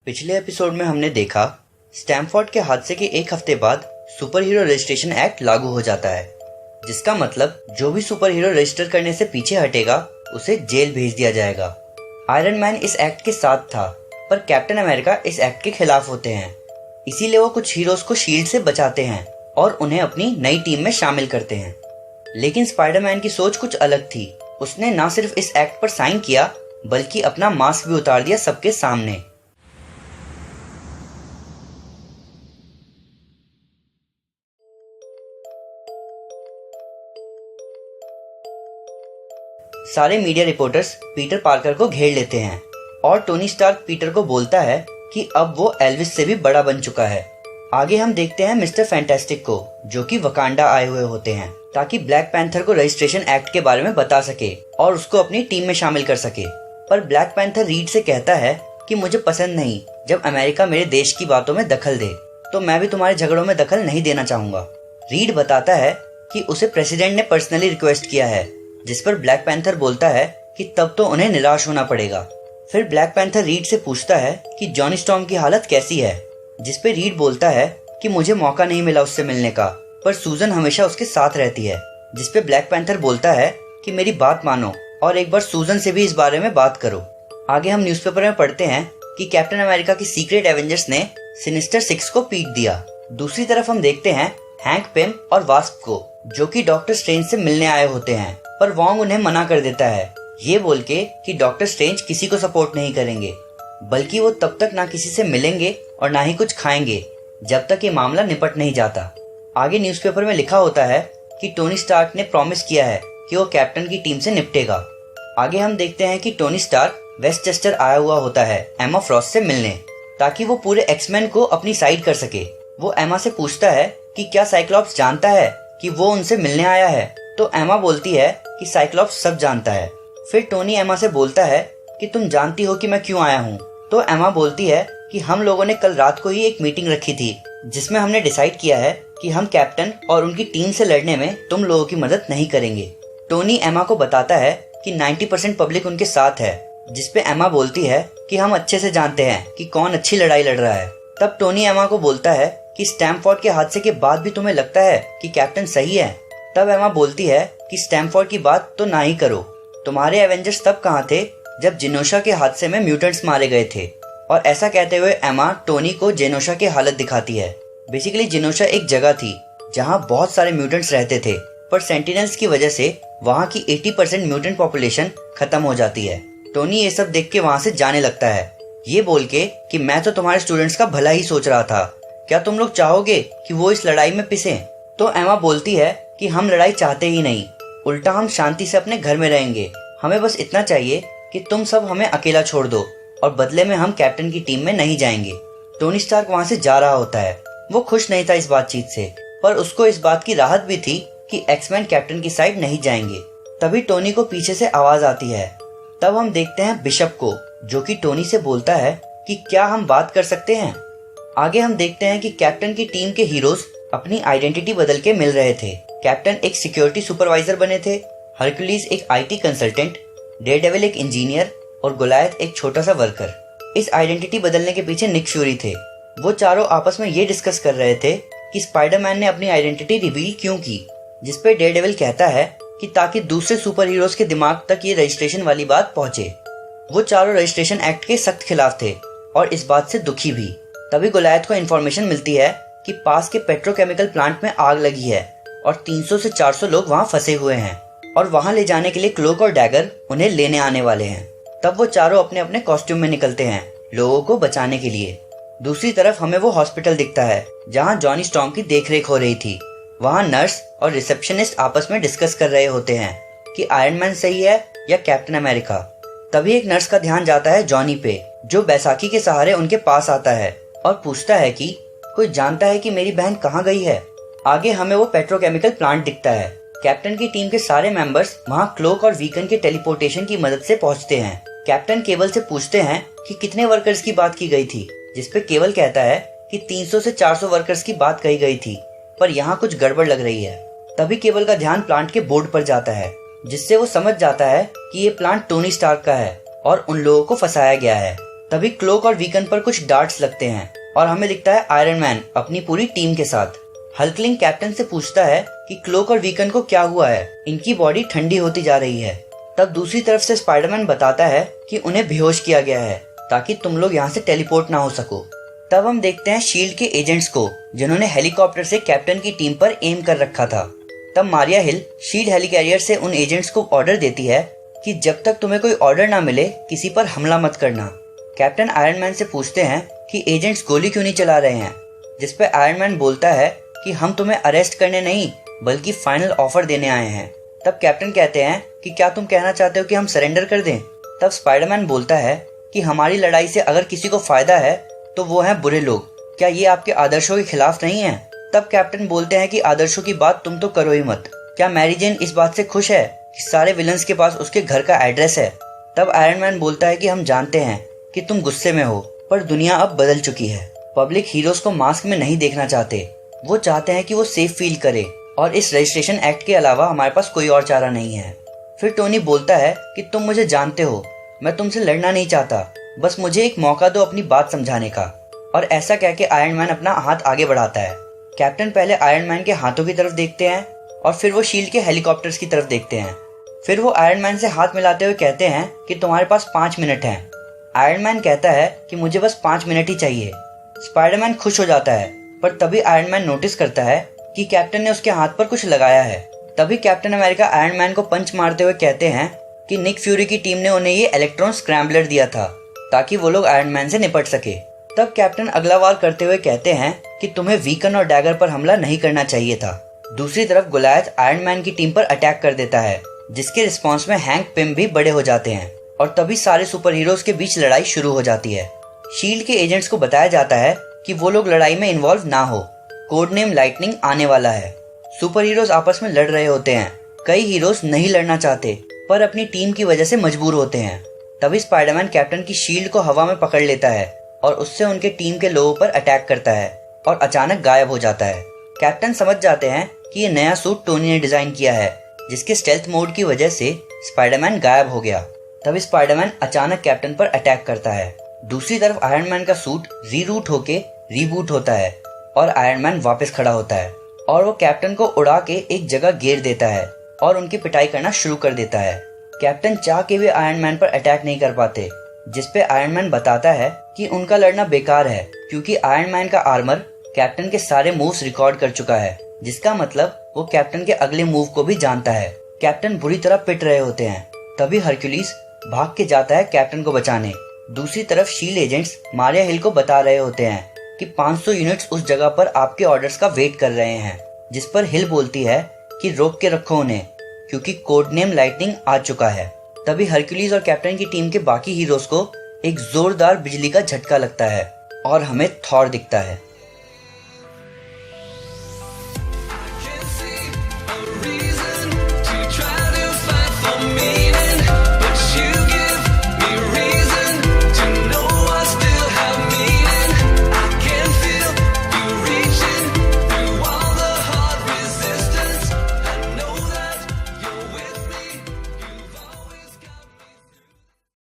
पिछले एपिसोड में हमने देखा स्टैमफोर्ड के हादसे के एक हफ्ते बाद सुपर हीरो रजिस्ट्रेशन एक्ट लागू हो जाता है, जिसका मतलब जो भी सुपर हीरो रजिस्टर करने से पीछे हटेगा उसे जेल भेज दिया जाएगा। आयरन मैन इस एक्ट के साथ था, पर कैप्टन अमेरिका इस एक्ट के खिलाफ होते हैं। इसीलिए वो कुछ हीरोज को शील्ड से बचाते हैं और उन्हें अपनी नई टीम में शामिल करते हैं। लेकिन स्पाइडरमैन की सोच कुछ अलग थी। उसने न सिर्फ इस एक्ट पर साइन किया बल्कि अपना मास्क भी उतार दिया सबके सामने। सारे मीडिया रिपोर्टर्स पीटर पार्कर को घेर लेते हैं और टोनी स्टार्क पीटर को बोलता है कि अब वो एल्विस से भी बड़ा बन चुका है। आगे हम देखते हैं मिस्टर फैंटास्टिक को, जो कि वकांडा आए हुए होते हैं ताकि ब्लैक पैंथर को रजिस्ट्रेशन एक्ट के बारे में बता सके और उसको अपनी टीम में शामिल कर सके। पर ब्लैक पैंथर रीड से कहता है कि मुझे पसंद नहीं जब अमेरिका मेरे देश की बातों में दखल दे, तो मैं भी तुम्हारे झगड़ों में दखल नहीं देना चाहूंगा। रीड बताता है कि उसे प्रेसिडेंट ने पर्सनली रिक्वेस्ट किया है, जिस पर ब्लैक पैंथर बोलता है कि तब तो उन्हें निराश होना पड़ेगा। फिर ब्लैक पैंथर रीड से पूछता है कि जॉनी स्टॉर्म की हालत कैसी है, जिस पे रीड बोलता है कि मुझे मौका नहीं मिला उससे मिलने का, पर सूजन हमेशा उसके साथ रहती है। जिस पे ब्लैक पैंथर बोलता है कि मेरी बात मानो और एक बार सूजन से भी इस बारे में बात करो। आगे हम न्यूज़पेपर में पढ़ते हैं कि कैप्टन अमेरिका की सीक्रेट एवेंजर्स ने सिनिस्टर 6 को पीट दिया। दूसरी तरफ हम देखते हैं हैंक पिम और वास्प को, जो कि डॉक्टर स्ट्रेंज से मिलने आए होते हैं, पर वॉन्ग उन्हें मना कर देता है, ये बोल के कि डॉक्टर स्ट्रेंज किसी को सपोर्ट नहीं करेंगे, बल्कि वो तब तक ना किसी से मिलेंगे और ना ही कुछ खाएंगे जब तक ये मामला निपट नहीं जाता। आगे न्यूज़पेपर में लिखा होता है कि टोनी स्टार्क ने प्रॉमिस किया है कि वो कैप्टन की टीम से निपटेगा। आगे हम देखते हैं कि टोनी स्टार्क वेस्टचेस्टर आया हुआ होता है एमा फ्रॉस्ट से मिलने, ताकि वो पूरे एक्समैन को अपनी साइड कर सके। वो एमा से पूछता है कि क्या साइक्लॉप्स जानता है कि वो उनसे मिलने आया है, तो एमा बोलती है कि साइक्लॉप्स सब जानता है। फिर टोनी एमा से बोलता है कि तुम जानती हो कि मैं क्यों आया हूँ, तो एमा बोलती है कि हम लोगों ने कल रात को ही एक मीटिंग रखी थी जिसमें हमने डिसाइड किया है कि हम कैप्टन और उनकी टीम से लड़ने में तुम लोगों की मदद नहीं करेंगे। टोनी एमा को बताता है कि 90% पब्लिक उनके साथ है, जिसपे एमा बोलती है कि हम अच्छे से जानते हैं कि कौन अच्छी लड़ाई लड़ रहा है। तब टोनी एमा को बोलता है कि स्टैमफोर्ड के हादसे के बाद भी तुम्हें लगता है कि कैप्टन सही है। तब एमा बोलती है कि स्टैमफोर्ड की बात तो ना ही करो, तुम्हारे एवेंजर्स तब कहाँ थे जब जिनोशा के हादसे में म्यूटेंट्स मारे गए थे। और ऐसा कहते हुए एमा टोनी को जेनोशा की हालत दिखाती है। बेसिकली जिनोशा एक जगह थी जहाँ बहुत सारे म्यूटेंट्स रहते थे, पर सेंटिनल्स की वजह से वहाँ की 80% म्यूटेंट पॉपुलेशन खत्म हो जाती है। टोनी ये सब देख के वहाँ से जाने लगता है, ये बोल के कि मैं तो तुम्हारे स्टूडेंट्स का भला ही सोच रहा था, क्या तुम लोग चाहोगे कि वो इस लड़ाई में पिसे? तो एमा बोलती है कि हम लड़ाई चाहते ही नहीं, उल्टा हम शांति से अपने घर में रहेंगे। हमें बस इतना चाहिए कि तुम सब हमें अकेला छोड़ दो और बदले में हम कैप्टन की टीम में नहीं जाएंगे। टोनी स्टार्क वहाँ से जा रहा होता है। वो खुश नहीं था इस बातचीत से, पर उसको इस बात की राहत भी थी कि एक्समैन कैप्टन की साइड नहीं जाएंगे। तभी टोनी को पीछे से आवाज आती है। तब हम देखते हैं बिशप को, जो कि टोनी से बोलता है कि क्या हम बात कर सकते हैं। आगे हम देखते हैं कि कैप्टन की टीम के हीरोज अपनी आइडेंटिटी बदल के मिल रहे थे। कैप्टन एक सिक्योरिटी सुपरवाइजर बने थे, हरक्यूलिस एक IT कंसल्टेंट, डेयरडेविल एक इंजीनियर और गोलायथ एक छोटा सा वर्कर। इस आइडेंटिटी बदलने के पीछे निक फ्यूरी थे। वो चारों आपस में ये डिस्कस कर रहे थे कि स्पाइडरमैन ने अपनी आइडेंटिटी रिवील क्यों की, जिसपे डेयरडेविल कहता है कि ताकि दूसरे सुपर हीरोज के दिमाग तक ये रजिस्ट्रेशन वाली बात पहुंचे। वो चारों रजिस्ट्रेशन एक्ट के सख्त खिलाफ थे और इस बात से दुखी भी। तभी गोलायथ को इन्फॉर्मेशन मिलती है कि पास के पेट्रोकेमिकल प्लांट में आग लगी है और 300 से 400 लोग वहाँ फंसे हुए हैं और वहाँ ले जाने के लिए क्लोक और डैगर उन्हें लेने आने वाले हैं। तब वो चारों अपने अपने कॉस्ट्यूम में निकलते हैं लोगों को बचाने के लिए। दूसरी तरफ हमें वो हॉस्पिटल दिखता है जहाँ जॉनी स्टॉर्म की देखरेख हो रही थी। वहाँ नर्स और रिसेप्शनिस्ट आपस में डिस्कस कर रहे होते हैं कि आयरन मैन सही है या कैप्टन अमेरिका। तभी एक नर्स का ध्यान जाता है जॉनी पे, जो बैसाखी के सहारे उनके पास आता है और पूछता है कि कोई जानता है कि मेरी बहन कहाँ गई है। आगे हमें वो पेट्रोकेमिकल प्लांट दिखता है। कैप्टन की टीम के सारे मेंबर्स वहाँ क्लोक और वीगन के टेलीपोर्टेशन की मदद से पहुँचते हैं। कैप्टन केबल से पूछते हैं कि कितने वर्कर्स की बात की गई थी, जिसपे केबल कहता है कि 300 से 400 वर्कर्स की बात कही गई थी, पर यहाँ कुछ गड़बड़ लग रही है। तभी केबल का ध्यान प्लांट के बोर्ड पर जाता है, जिससे वो समझ जाता है कि ये प्लांट टोनी स्टार्क का है और उन लोगों को फंसाया गया है। तभी क्लोक और वीगन पर कुछ डार्ट्स लगते हैं और हमें दिखता है आयरन मैन अपनी पूरी टीम के साथ। हल्कलिंग कैप्टन से पूछता है कि क्लोक और वीगन को क्या हुआ है, इनकी बॉडी ठंडी होती जा रही है। तब दूसरी तरफ से स्पाइडरमैन बताता है कि उन्हें बेहोश किया गया है ताकि तुम लोग यहाँ से टेलीपोर्ट ना हो सको। तब हम देखते हैं शील्ड के एजेंट्स को जिन्होंने हेलीकॉप्टर से कैप्टन की टीम पर एम कर रखा था। तब मारिया हिल शील्ड हेलीकैरियर से उन एजेंट्स को ऑर्डर देती है कि जब तक तुम्हें कोई ऑर्डर ना मिले किसी पर हमला मत करना। कैप्टन आयरन मैन से पूछते हैं कि एजेंट्स गोली क्यों नहीं चला रहे हैं, जिसपे आयरन मैन बोलता है कि हम तुम्हें अरेस्ट करने नहीं बल्कि फाइनल ऑफर देने आए हैं। तब कैप्टन कहते हैं कि क्या तुम कहना चाहते हो कि हम सरेंडर कर दें। तब स्पाइडरमैन बोलता है कि हमारी लड़ाई से अगर किसी को फायदा है तो वो हैं बुरे लोग, क्या ये आपके आदर्शों के खिलाफ नहीं है। तब कैप्टन बोलते हैं कि आदर्शों की बात तुम तो करो ही मत, क्या मैरी जेन इस बात से खुश है कि सारे विलन्स के पास उसके घर का एड्रेस है। तब आयरन मैन बोलता है कि हम जानते हैं कि तुम गुस्से में हो, पर दुनिया अब बदल चुकी है। पब्लिक हीरोज को मास्क में नहीं देखना चाहते, वो चाहते हैं कि वो सेफ फील करे और इस रजिस्ट्रेशन एक्ट के अलावा हमारे पास कोई और चारा नहीं है। फिर टोनी बोलता है कि तुम मुझे जानते हो, मैं तुमसे लड़ना नहीं चाहता, बस मुझे एक मौका दो अपनी बात समझाने का। और ऐसा कह के आयरन मैन अपना हाथ आगे बढ़ाता है। कैप्टन पहले आयरन मैन के हाथों की तरफ देखते हैं और फिर वो शील्ड के हेलीकॉप्टर्स की तरफ देखते हैं। फिर वो आयरन मैन से हाथ मिलाते हुए कहते हैं कि तुम्हारे पास 5 मिनट हैं। आयरन मैन कहता है कि मुझे बस 5 मिनट ही चाहिए। स्पाइडरमैन खुश हो जाता है, पर तभी आयरन मैन नोटिस करता है कि कैप्टन ने उसके हाथ पर कुछ लगाया है। तभी कैप्टन अमेरिका आयरन मैन को पंच मारते हुए कहते हैं कि निक फ्यूरी की टीम ने उन्हें ये इलेक्ट्रॉन स्क्रैम्बलर दिया था ताकि वो लोग आयरन मैन से निपट सके। तब कैप्टन अगला वार करते हुए कहते हैं कि तुम्हें वीगन और डैगर पर हमला नहीं करना चाहिए था। दूसरी तरफ गोलायथ आयरन मैन की टीम पर अटैक कर देता है, जिसके रिस्पॉन्स में हैंक पिम भी बड़े हो जाते हैं और तभी सारे सुपर हीरोज के बीच लड़ाई शुरू हो जाती है। शील्ड के एजेंट्स को बताया जाता है कि वो लोग लड़ाई में इन्वॉल्व ना हो, कोड नेम लाइटनिंग आने वाला है। सुपर हीरोज आपस में लड़ रहे होते हैं, कई हीरोज नहीं लड़ना चाहते पर अपनी टीम की वजह से मजबूर होते हैं। तभी स्पाइडरमैन कैप्टन की शील्ड को हवा में पकड़ लेता है और उससे उनके टीम के लोगों पर अटैक करता है और अचानक गायब हो जाता है। कैप्टन समझ जाते हैं कि ये नया सूट टोनी ने डिजाइन किया है, जिसके स्टेल्थ मोड की वजह से स्पाइडरमैन गायब हो गया। तभी स्पाइडरमैन अचानक कैप्टन पर अटैक करता है। दूसरी तरफ आयरन मैन का सूट रीरूट होके रीबूट होता है और आयरन मैन वापस खड़ा होता है और वो कैप्टन को उड़ा के एक जगह घेर देता है और उनकी पिटाई करना शुरू कर देता है। कैप्टन चाह के भी आयरन मैन पर अटैक नहीं कर पाते, जिसपे आयरन मैन बताता है कि उनका लड़ना बेकार है क्योंकि आयरन मैन का आर्मर कैप्टन के सारे मूव्स रिकॉर्ड कर चुका है, जिसका मतलब वो कैप्टन के अगले मूव को भी जानता है। कैप्टन बुरी तरह पिट रहे होते हैं। तभी हरक्यूलिस भाग के जाता है कैप्टन को बचाने। दूसरी तरफ शील्ड एजेंट्स मारिया हिल को बता रहे होते हैं कि 500 यूनिट्स उस जगह पर आपके ऑर्डर्स का वेट कर रहे हैं, जिस पर हिल बोलती है कि रोक के रखो उन्हें क्योंकि कोड नेम लाइटनिंग आ चुका है। तभी हरक्यूलिस और कैप्टन की टीम के बाकी हीरोज को एक जोरदार बिजली का झटका लगता है और हमें थॉर दिखता है।